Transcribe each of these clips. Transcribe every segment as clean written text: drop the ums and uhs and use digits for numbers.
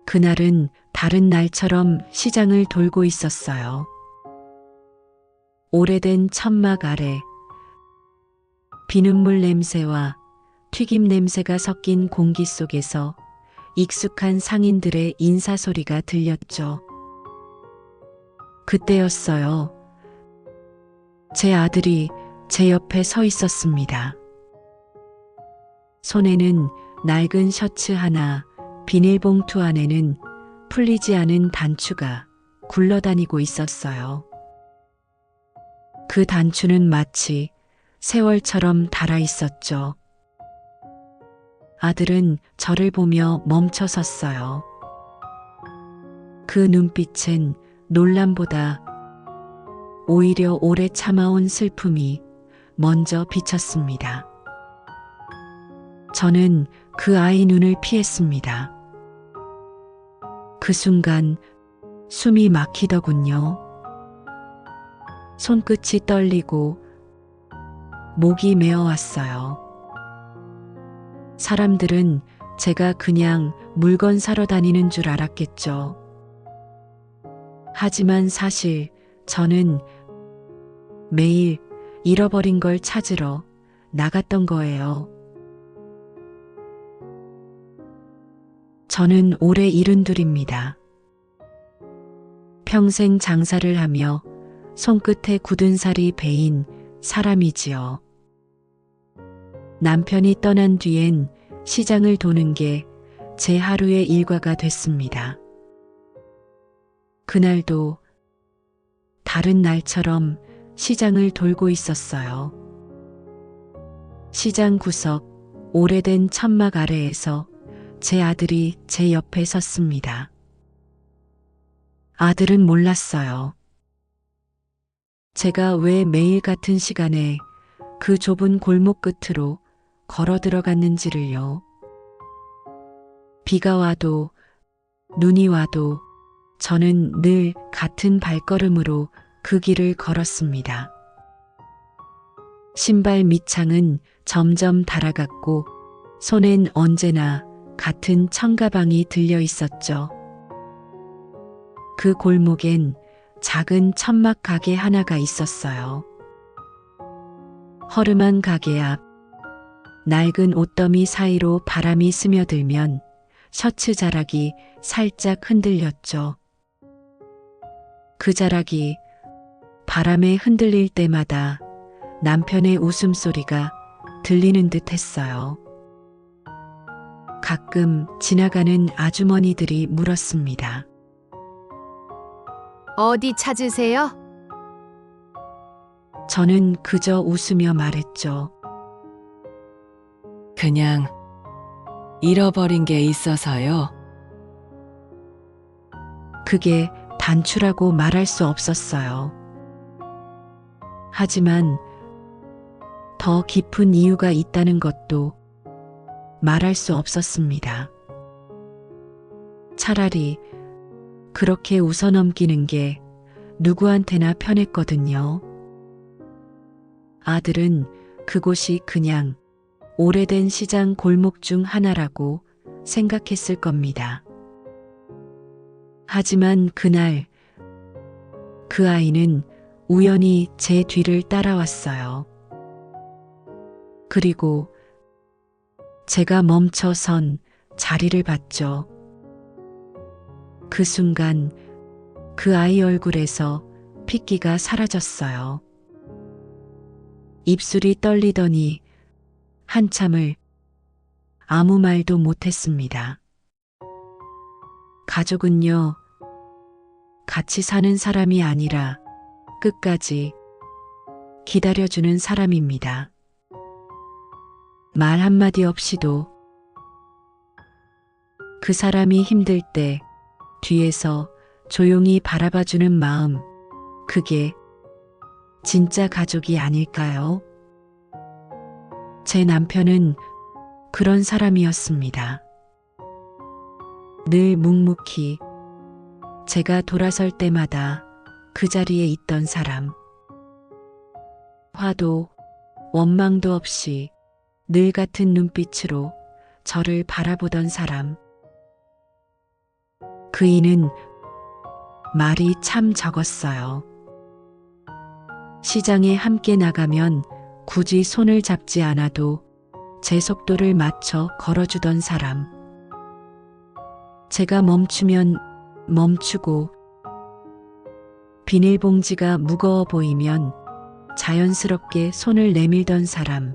그날은 다른 날처럼 시장을 돌고 있었어요. 오래된 천막 아래 비눗물 냄새와 튀김 냄새가 섞인 공기 속에서 익숙한 상인들의 인사소리가 들렸죠. 그때였어요. 제 아들이 제 옆에 서 있었습니다. 손에는 낡은 셔츠 하나, 비닐봉투 안에는 풀리지 않은 단추가 굴러다니고 있었어요. 그 단추는 마치 세월처럼 달아 있었죠. 아들은 저를 보며 멈춰 섰어요. 그 눈빛엔 놀람보다 오히려 오래 참아온 슬픔이 먼저 비쳤습니다. 저는 그 아이 눈을 피했습니다. 그 순간 숨이 막히더군요. 손끝이 떨리고 목이 메어왔어요. 사람들은 제가 그냥 물건 사러 다니는 줄 알았겠죠. 하지만 사실 저는 매일 잃어버린 걸 찾으러 나갔던 거예요. 저는 올해 72입니다. 평생 장사를 하며 손끝에 굳은 살이 배인 사람이지요. 남편이 떠난 뒤엔 시장을 도는 게 제 하루의 일과가 됐습니다. 그날도 다른 날처럼 시장을 돌고 있었어요. 시장 구석 오래된 천막 아래에서 제 아들이 제 옆에 섰습니다. 아들은 몰랐어요. 제가 왜 매일 같은 시간에 그 좁은 골목 끝으로 걸어 들어갔는지를요. 비가 와도 눈이 와도 저는 늘 같은 발걸음으로 그 길을 걸었습니다. 신발 밑창은 점점 닳아갔고 손엔 언제나 같은 청가방이 들려 있었죠. 그 골목엔 작은 천막 가게 하나가 있었어요. 허름한 가게 앞 낡은 옷더미 사이로 바람이 스며들면 셔츠 자락이 살짝 흔들렸죠. 그 자락이 바람에 흔들릴 때마다 남편의 웃음소리가 들리는 듯 했어요. 가끔 지나가는 아주머니들이 물었습니다. 어디 찾으세요? 저는 그저 웃으며 말했죠. 그냥 잃어버린 게 있어서요. 그게 단추라고 말할 수 없었어요. 하지만 더 깊은 이유가 있다는 것도 말할 수 없었습니다. 차라리 그렇게 웃어넘기는 게 누구한테나 편했거든요. 아들은 그곳이 그냥 오래된 시장 골목 중 하나라고 생각했을 겁니다. 하지만 그날 그 아이는 우연히 제 뒤를 따라왔어요. 그리고 제가 멈춰 선 자리를 봤죠. 그 순간 그 아이 얼굴에서 핏기가 사라졌어요. 입술이 떨리더니 한참을 아무 말도 못했습니다. 가족은요, 같이 사는 사람이 아니라 끝까지 기다려주는 사람입니다. 말 한마디 없이도 그 사람이 힘들 때 뒤에서 조용히 바라봐주는 마음, 그게 진짜 가족이 아닐까요? 제 남편은 그런 사람이었습니다. 늘 묵묵히 제가 돌아설 때마다 그 자리에 있던 사람. 화도 원망도 없이 늘 같은 눈빛으로 저를 바라보던 사람. 그이는 말이 참 적었어요. 시장에 함께 나가면 굳이 손을 잡지 않아도 제 속도를 맞춰 걸어주던 사람. 제가 멈추면 멈추고 비닐봉지가 무거워 보이면 자연스럽게 손을 내밀던 사람.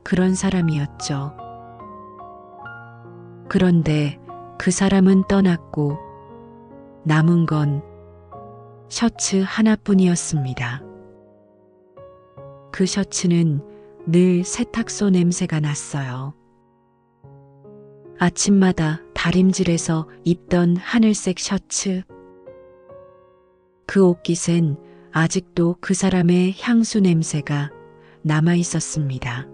그런 사람이었죠. 그런데 그 사람은 떠났고 남은 건 셔츠 하나뿐이었습니다. 그 셔츠는 늘 세탁소 냄새가 났어요. 아침마다 다림질에서 입던 하늘색 셔츠. 그 옷깃엔 아직도 그 사람의 향수 냄새가 남아 있었습니다.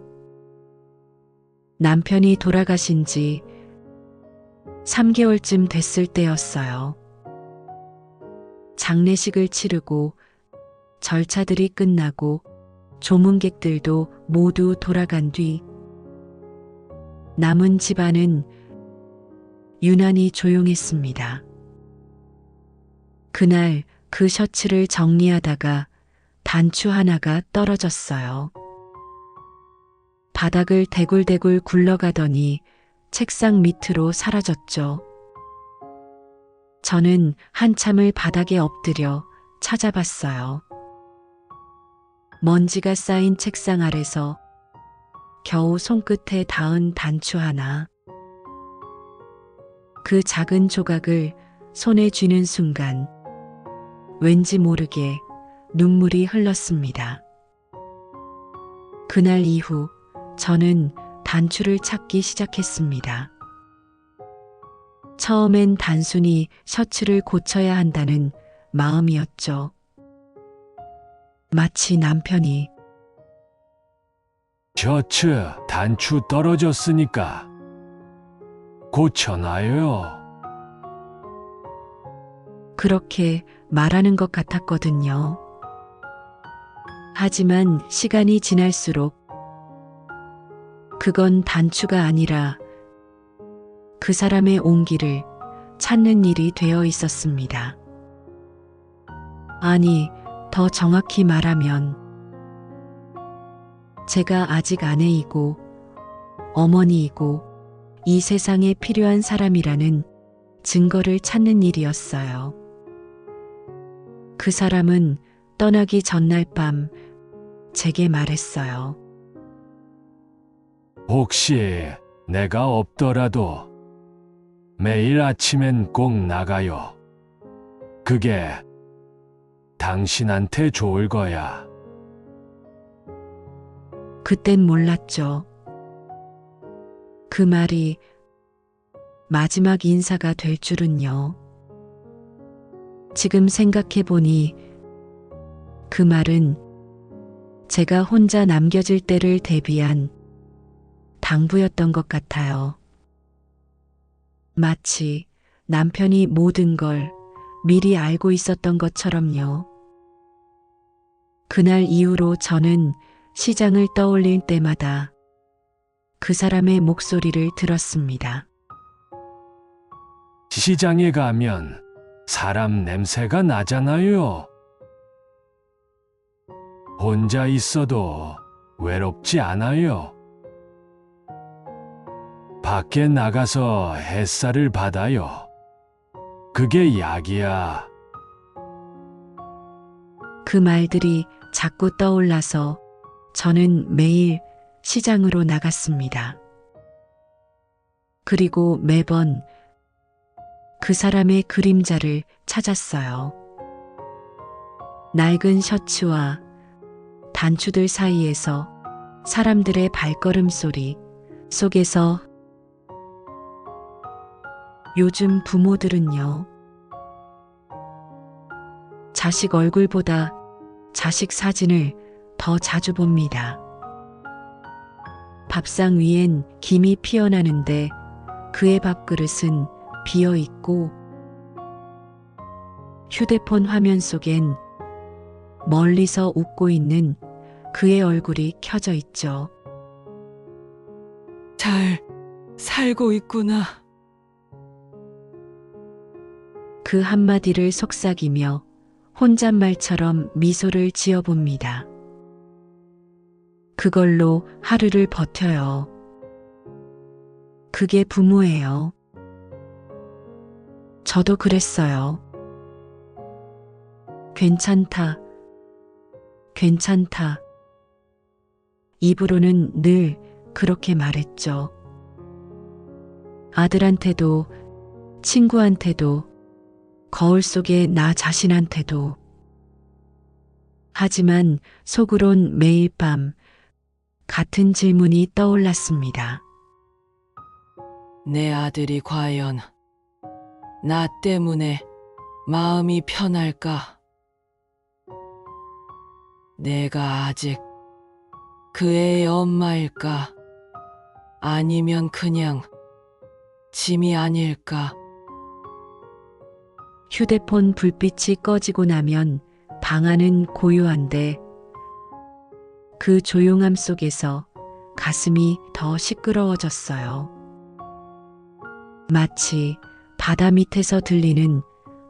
남편이 돌아가신 지 3개월쯤 됐을 때였어요. 장례식을 치르고 절차들이 끝나고 조문객들도 모두 돌아간 뒤 남은 집안은 유난히 조용했습니다. 그날 그 셔츠를 정리하다가 단추 하나가 떨어졌어요. 바닥을 대굴대굴 굴러가더니 책상 밑으로 사라졌죠. 저는 한참을 바닥에 엎드려 찾아봤어요. 먼지가 쌓인 책상 아래서 겨우 손끝에 닿은 단추 하나. 그 작은 조각을 손에 쥐는 순간 왠지 모르게 눈물이 흘렀습니다. 그날 이후 저는 단추를 찾기 시작했습니다. 처음엔 단순히 셔츠를 고쳐야 한다는 마음이었죠. 마치 남편이 셔츠 단추 떨어졌으니까 고쳐놔요. 그렇게 말하는 것 같았거든요. 하지만 시간이 지날수록 그건 단추가 아니라 그 사람의 온기를 찾는 일이 되어 있었습니다. 아니, 더 정확히 말하면 제가 아직 아내이고 어머니이고 이 세상에 필요한 사람이라는 증거를 찾는 일이었어요. 그 사람은 떠나기 전날 밤 제게 말했어요. 혹시 내가 없더라도 매일 아침엔 꼭 나가요. 그게 당신한테 좋을 거야. 그땐 몰랐죠. 그 말이 마지막 인사가 될 줄은요. 지금 생각해보니 그 말은 제가 혼자 남겨질 때를 대비한 당부였던 것 같아요. 마치 남편이 모든 걸 미리 알고 있었던 것처럼요. 그날 이후로 저는 시장을 떠올릴 때마다 그 사람의 목소리를 들었습니다. 시장에 가면 사람 냄새가 나잖아요. 혼자 있어도 외롭지 않아요. 밖에 나가서 햇살을 받아요. 그게 약이야. 그 말들이 자꾸 떠올라서 저는 매일 시장으로 나갔습니다. 그리고 매번 그 사람의 그림자를 찾았어요. 낡은 셔츠와 단추들 사이에서 사람들의 발걸음 소리 속에서 요즘 부모들은요. 자식 얼굴보다 자식 사진을 더 자주 봅니다. 밥상 위엔 김이 피어나는데 그의 밥그릇은 비어 있고 휴대폰 화면 속엔 멀리서 웃고 있는 그의 얼굴이 켜져 있죠. 잘 살고 있구나. 그 한마디를 속삭이며 혼잣말처럼 미소를 지어봅니다. 그걸로 하루를 버텨요. 그게 부모예요. 저도 그랬어요. 괜찮다. 괜찮다. 입으로는 늘 그렇게 말했죠. 아들한테도, 친구한테도, 거울 속의 나 자신한테도. 하지만 속으론 매일 밤 같은 질문이 떠올랐습니다. 내 아들이 과연 나 때문에 마음이 편할까? 내가 아직 그 애의 엄마일까? 아니면 그냥 짐이 아닐까? 휴대폰 불빛이 꺼지고 나면 방 안은 고요한데 그 조용함 속에서 가슴이 더 시끄러워졌어요. 마치 바다 밑에서 들리는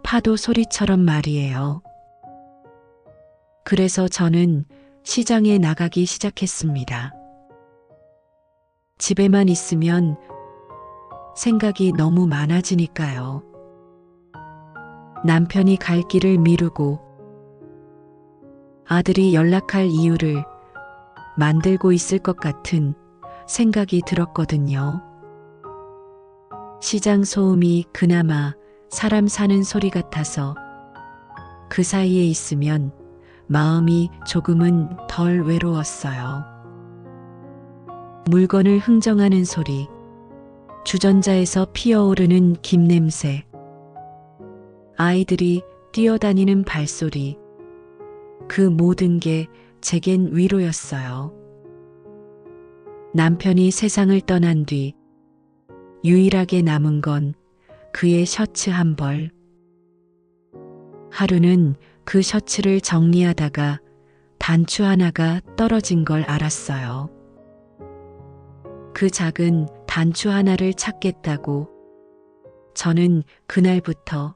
파도 소리처럼 말이에요. 그래서 저는 시장에 나가기 시작했습니다. 집에만 있으면 생각이 너무 많아지니까요. 남편이 갈 길을 미루고 아들이 연락할 이유를 만들고 있을 것 같은 생각이 들었거든요. 시장 소음이 그나마 사람 사는 소리 같아서 그 사이에 있으면 마음이 조금은 덜 외로웠어요. 물건을 흥정하는 소리, 주전자에서 피어오르는 김 냄새, 아이들이 뛰어다니는 발소리, 그 모든 게 제겐 위로였어요. 남편이 세상을 떠난 뒤 유일하게 남은 건 그의 셔츠 한 벌. 하루는 그 셔츠를 정리하다가 단추 하나가 떨어진 걸 알았어요. 그 작은 단추 하나를 찾겠다고 저는 그날부터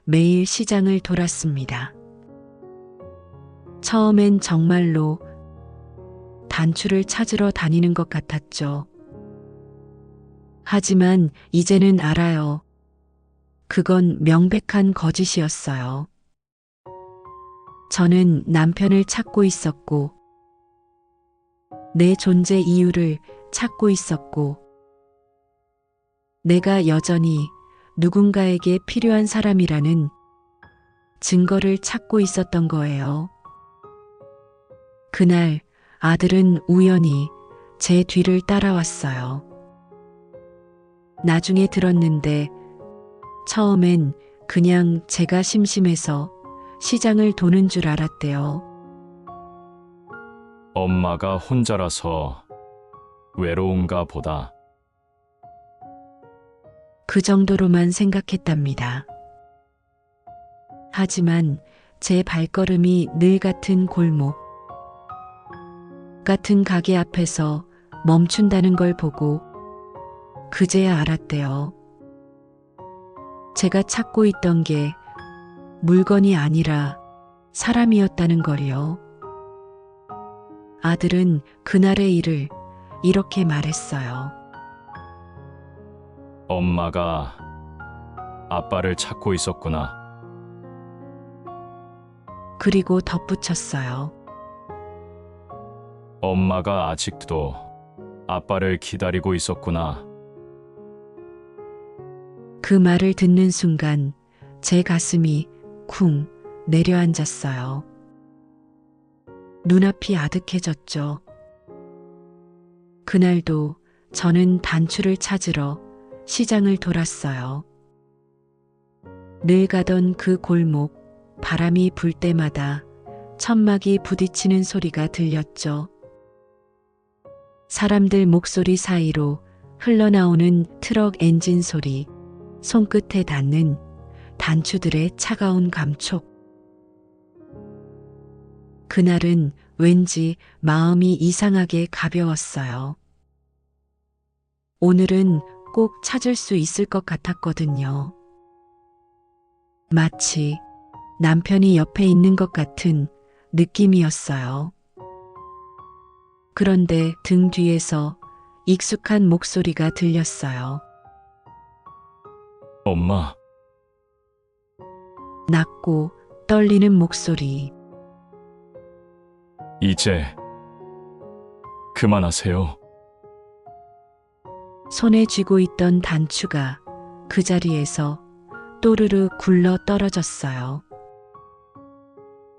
매일 시장을 돌았습니다. 처음엔 정말로 단추를 찾으러 다니는 것 같았죠. 하지만 이제는 알아요. 그건 명백한 거짓이었어요. 저는 남편을 찾고 있었고, 내 존재 이유를 찾고 있었고, 내가 여전히 누군가에게 필요한 사람이라는 증거를 찾고 있었던 거예요. 그날 아들은 우연히 제 뒤를 따라왔어요. 나중에 들었는데 처음엔 그냥 제가 심심해서 시장을 도는 줄 알았대요. 엄마가 혼자라서 외로운가 보다. 그 정도로만 생각했답니다. 하지만 제 발걸음이 늘 같은 골목, 같은 가게 앞에서 멈춘다는 걸 보고 그제야 알았대요. 제가 찾고 있던 게 물건이 아니라 사람이었다는 걸요. 아들은 그날의 일을 이렇게 말했어요. 엄마가 아빠를 찾고 있었구나. 그리고 덧붙였어요. 엄마가 아직도 아빠를 기다리고 있었구나. 그 말을 듣는 순간 제 가슴이 쿵 내려앉았어요. 눈앞이 아득해졌죠. 그날도 저는 단추를 찾으러 시장을 돌았어요. 늘 가던 그 골목, 바람이 불 때마다 천막이 부딪히는 소리가 들렸죠. 사람들 목소리 사이로 흘러나오는 트럭 엔진 소리, 손끝에 닿는 단추들의 차가운 감촉. 그날은 왠지 마음이 이상하게 가벼웠어요. 오늘은 꼭 찾을 수 있을 것 같았거든요. 마치 남편이 옆에 있는 것 같은 느낌이었어요. 그런데 등 뒤에서 익숙한 목소리가 들렸어요. 엄마, 낮고 떨리는 목소리. 이제 그만하세요. 손에 쥐고 있던 단추가 그 자리에서 또르르 굴러 떨어졌어요.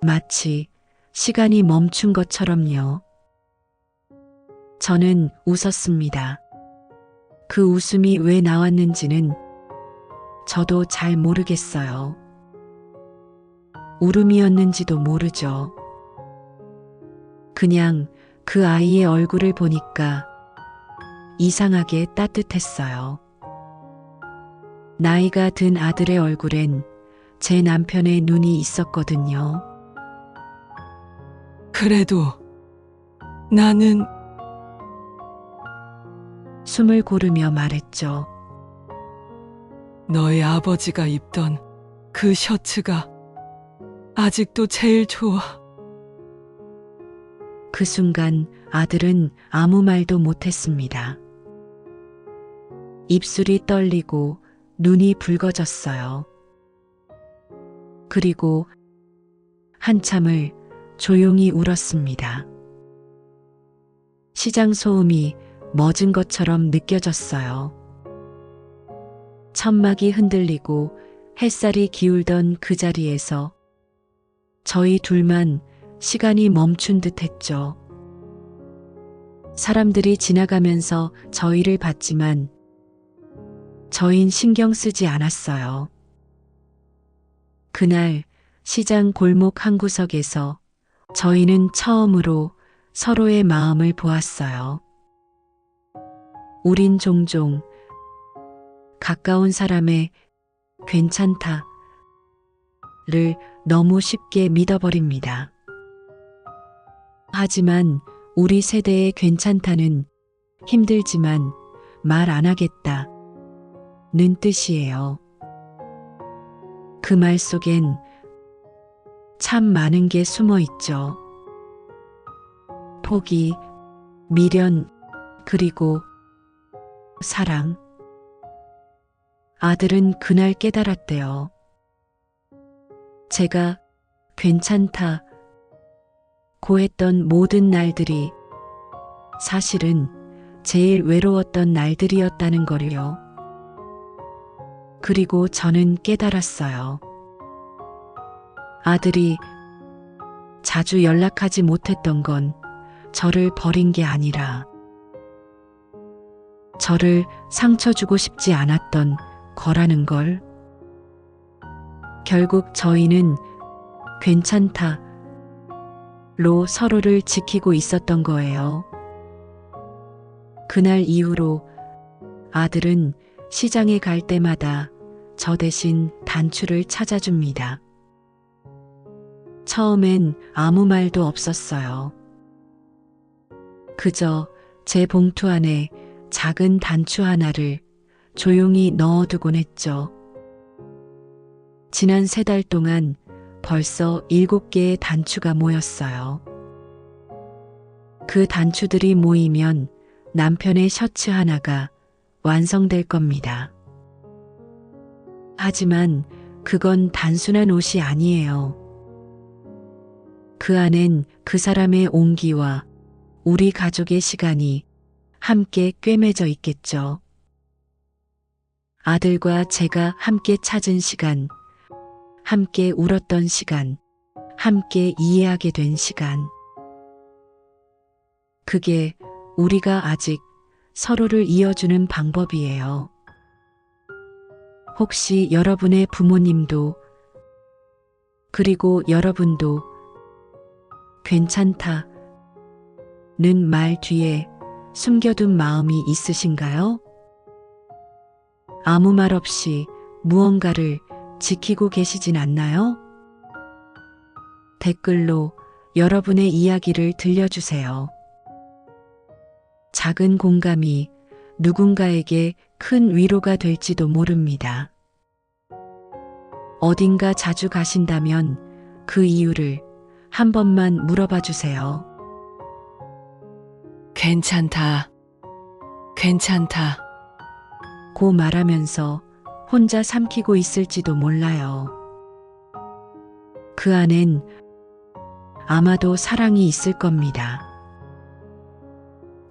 마치 시간이 멈춘 것처럼요. 저는 웃었습니다. 그 웃음이 왜 나왔는지는 저도 잘 모르겠어요. 울음이었는지도 모르죠. 그냥 그 아이의 얼굴을 보니까 이상하게 따뜻했어요. 나이가 든 아들의 얼굴엔 제 남편의 눈이 있었거든요. 그래도 나는 숨을 고르며 말했죠. 너희 아버지가 입던 그 셔츠가 아직도 제일 좋아. 그 순간 아들은 아무 말도 못했습니다. 입술이 떨리고 눈이 붉어졌어요. 그리고 한참을 조용히 울었습니다. 시장 소음이 멎은 것처럼 느껴졌어요. 천막이 흔들리고 햇살이 기울던 그 자리에서 저희 둘만 시간이 멈춘 듯 했죠. 사람들이 지나가면서 저희를 봤지만 저흰 신경 쓰지 않았어요. 그날 시장 골목 한 구석에서 저희는 처음으로 서로의 마음을 보았어요. 우린 종종 가까운 사람의 괜찮다를 너무 쉽게 믿어버립니다. 하지만 우리 세대의 괜찮다는 힘들지만 말 안 하겠다는 뜻이에요. 그 말 속엔 참 많은 게 숨어 있죠. 포기, 미련, 그리고 사랑. 아들은 그날 깨달았대요. 제가 괜찮다고 했던 모든 날들이 사실은 제일 외로웠던 날들이었다는 거를요. 그리고 저는 깨달았어요. 아들이 자주 연락하지 못했던 건 저를 버린 게 아니라 저를 상처 주고 싶지 않았던 거라는 걸. 결국 저희는 괜찮다로 서로를 지키고 있었던 거예요. 그날 이후로 아들은 시장에 갈 때마다 저 대신 단추를 찾아줍니다. 처음엔 아무 말도 없었어요. 그저 제 봉투 안에 작은 단추 하나를 조용히 넣어두곤 했죠. 지난 3달 동안 벌써 7개의 단추가 모였어요. 그 단추들이 모이면 남편의 셔츠 하나가 완성될 겁니다. 하지만 그건 단순한 옷이 아니에요. 그 안엔 그 사람의 온기와 우리 가족의 시간이 함께 꿰매져 있겠죠. 아들과 제가 함께 찾은 시간, 함께 울었던 시간, 함께 이해하게 된 시간. 그게 우리가 아직 서로를 이어주는 방법이에요. 혹시 여러분의 부모님도 그리고 여러분도 괜찮다는 말 뒤에 숨겨둔 마음이 있으신가요? 아무 말 없이 무언가를 지키고 계시진 않나요? 댓글로 여러분의 이야기를 들려주세요. 작은 공감이 누군가에게 큰 위로가 될지도 모릅니다. 어딘가 자주 가신다면 그 이유를 한 번만 물어봐 주세요. 괜찮다. 괜찮다. 고 말하면서 혼자 삼키고 있을지도 몰라요. 그 안엔 아마도 사랑이 있을 겁니다.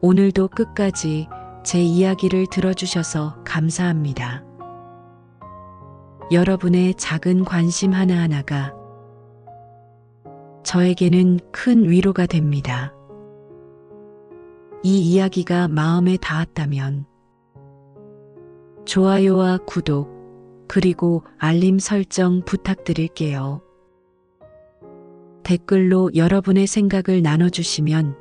오늘도 끝까지 제 이야기를 들어주셔서 감사합니다. 여러분의 작은 관심 하나하나가 저에게는 큰 위로가 됩니다. 이 이야기가 마음에 닿았다면 좋아요와 구독, 그리고 알림 설정 부탁드릴게요. 댓글로 여러분의 생각을 나눠주시면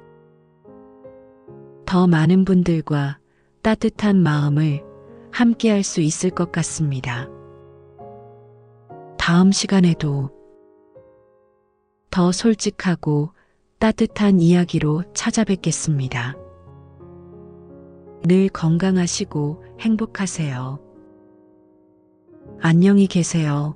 더 많은 분들과 따뜻한 마음을 함께할 수 있을 것 같습니다. 다음 시간에도 더 솔직하고 따뜻한 이야기로 찾아뵙겠습니다. 늘 건강하시고 행복하세요. 안녕히 계세요.